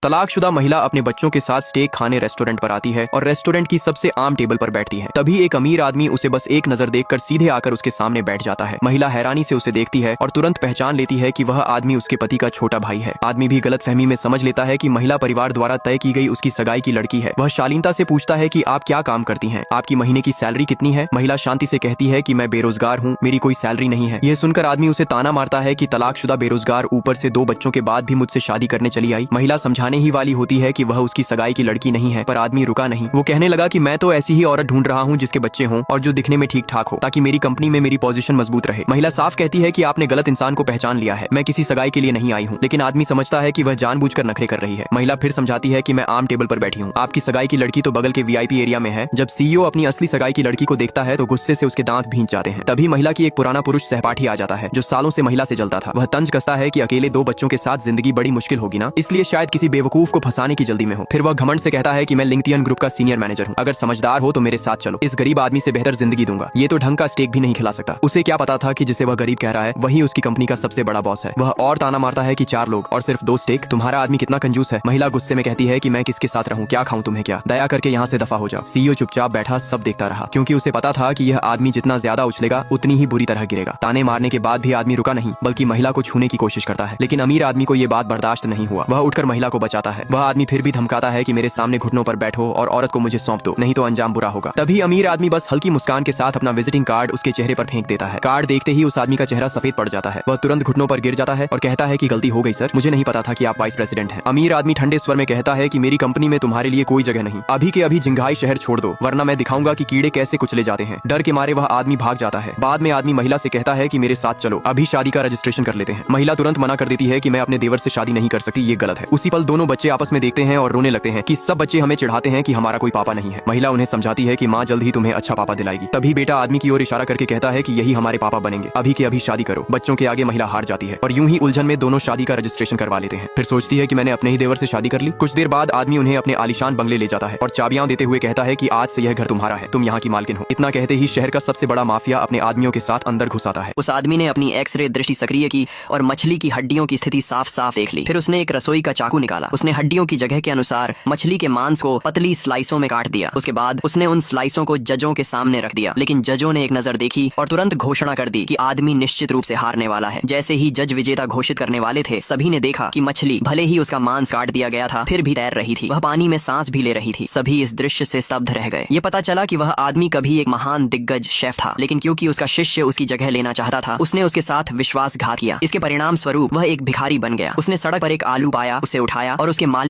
तलाकशुदा महिला अपने बच्चों के साथ स्टेक खाने रेस्टोरेंट पर आती है और रेस्टोरेंट की सबसे आम टेबल पर बैठती है। तभी एक अमीर आदमी उसे बस एक नजर देखकर सीधे आकर उसके सामने बैठ जाता है। महिला हैरानी से उसे देखती है और तुरंत पहचान लेती है कि वह आदमी उसके पति का छोटा भाई है। आदमी भी गलतफहमी में समझ लेता है कि महिला परिवार द्वारा तय की गई उसकी सगाई की लड़की है। वह शालीनता से पूछता है कि आप क्या काम करती हैं? आपकी महीने की सैलरी कितनी है? महिला शांति से कहती है कि मैं बेरोजगार हूँ, मेरी कोई सैलरी नहीं है। यह सुनकर आदमी उसे ताना मारता है कि तलाकशुदा बेरोजगार, ऊपर से 2 बच्चों के बाद भी मुझसे शादी करने चली आई। महिला समझाने ही वाली होती है कि वह उसकी सगाई की लड़की नहीं है, पर आदमी रुका नहीं। वो कहने लगा कि मैं तो ऐसी ही औरत ढूंढ रहा हूँ जिसके बच्चे हों और जो दिखने में ठीक ठाक हो, ताकि मेरी कंपनी में मेरी पोजीशन मजबूत रहे। महिला साफ कहती है कि आपने गलत इंसान को पहचान लिया है, मैं किसी सगाई के लिए नहीं आई हूँ। लेकिन आदमी समझता है कि वह जानबूझकर नखरे कर रही है। महिला फिर समझाती है कि मैं आम टेबल पर बैठी हूँ, आपकी सगाई की लड़की तो बगल के वीआईपी एरिया में है। जब सीईओ अपनी असली सगाई की लड़की को देखता है तो गुस्से से उसके दांत भींच जाते हैं। तभी महिला की एक पुराना पुरुष सहपाठी आ जाता है जो सालों से महिला से जलता था। वह तंज कसता है कि अकेले 2 बच्चों के साथ जिंदगी बड़ी मुश्किल होगी ना, इसलिए शायद किसी बेवकूफ को फंसाने की जल्दी में हो। फिर वह घमंड से कहता है कि मैं लिंक्डइन ग्रुप का सीनियर मैनेजर हूँ, अगर समझदार हो तो मेरे साथ चलो, इस गरीब आदमी से बेहतर जिंदगी दूंगा। ये तो ढंग का स्टेक भी नहीं खिला सकता। उसे क्या पता था कि जिसे वह गरीब कह रहा है वही उसकी कंपनी का सबसे बड़ा बॉस है। वह और ताना मारता है कि 4 लोग और सिर्फ 2 स्टेक, तुम्हारा आदमी कितना कंजूस है। महिला गुस्से में कहती है कि मैं किसके साथ रहूं, क्या खाऊं, तुम्हें क्या, दया करके यहाँ से दफा हो जाओ। सीईओ चुपचाप बैठा सब देखता रहा, क्योंकि उसे पता था कि यह आदमी जितना ज्यादा उछलेगा उतनी ही बुरी तरह गिरेगा। ताने मारने के बाद भी आदमी रुका नहीं, बल्कि महिला को छूने की कोशिश करता है। लेकिन अमीर आदमी को यह बात बर्दाश्त नहीं हुआ। वह उठकर महिला को बचाता है। वह आदमी फिर भी धमकाता है कि मेरे सामने घुटनों पर बैठो और औरत को मुझे सौंप दो, नहीं तो अंजाम बुरा होगा। तभी अमीर आदमी बस हल्की मुस्कान के साथ अपना विजिटिंग कार्ड उसके चेहरे पर फेंक देता है। कार्ड देखते ही उस आदमी का चेहरा सफेद पड़ जाता है। वह तुरंत घुटनों पर गिर जाता है और कहता है कि गलती हो गई सर, मुझे नहीं पता था कि आप वाइस प्रेसिडेंट हैं। अमीर आदमी ठंडे स्वर में कहता है कि मेरी कंपनी में तुम्हारे लिए कोई जगह नहीं, अभी के अभी जिंघाई शहर छोड़ दो, वरना मैं दिखाऊंगा कि कीड़े कैसे कुचले जाते हैं। डर के मारे वह आदमी भाग जाता है। बाद में आदमी महिला से कहता है कि मेरे साथ चलो, अभी शादी का रजिस्ट्रेशन कर लेते हैं। महिला तुरंत मना कर देती है कि मैं अपने देवर से शादी नहीं कर सकती, ये गलत है। उसी पल दोनों बच्चे आपस में देखते हैं और रोने लगते हैं कि सब बच्चे हमें चिढ़ाते हैं कि हमारा कोई पापा नहीं है। महिला उन्हें समझाती है कि माँ जल्द ही तुम्हें अच्छा पापा दिलाएगी। तभी बेटा आदमी की ओर इशारा करके कहता है कि यही हमारे पापा बनेंगे, अभी के अभी शादी करो। बच्चों के आगे महिला हार जाती है और यूं ही उलझन में दोनों शादी का रजिस्ट्रेशन करवा लेते हैं। फिर सोचती है कि मैंने अपने ही देवर से शादी कर ली। कुछ देर बाद आदमी उन्हें अपने आलीशान बंगले ले जाता है और चाबियां देते हुए कहता है कि आज से यह घर तुम्हारा है, तुम यहाँ की मालकिन हो। इतना कहते ही शहर का सबसे बड़ा माफिया अपने आदमियों के साथ अंदर घुस आता है। उस आदमी ने अपनी एक्सरे दृष्टि सक्रिय की और मछली की हड्डियों की स्थिति साफ साफ देख ली। फिर उसने एक रसोई का चाकू निकाला। उसने हड्डियों की जगह के अनुसार मछली के मांस को पतली स्लाइसों में काट दिया। उसके बाद उसने उन स्लाइसों को जजों के सामने रख दिया। लेकिन जजों ने एक नजर देखी और तुरंत घोषणा कर दी कि आदमी निश्चित रूप से हारने वाला है। जैसे ही जज विजेता घोषित करने वाले थे, सभी ने देखा कि मछली भले ही उसका मांस काट दिया गया था, फिर भी तैर रही थी। वह पानी में सांस भी ले रही थी। सभी इस दृश्य से स्तब्ध रह गए। ये पता चला कि वह आदमी कभी एक महान दिग्गज शेफ था, लेकिन क्योंकि उसका शिष्य उसकी जगह लेना चाहता था, उसने उसके साथ विश्वासघात किया। इसके परिणाम स्वरूप वह एक भिखारी बन गया। उसने सड़क पर एक आलू पाया, उसे उठाया और उसके मालिक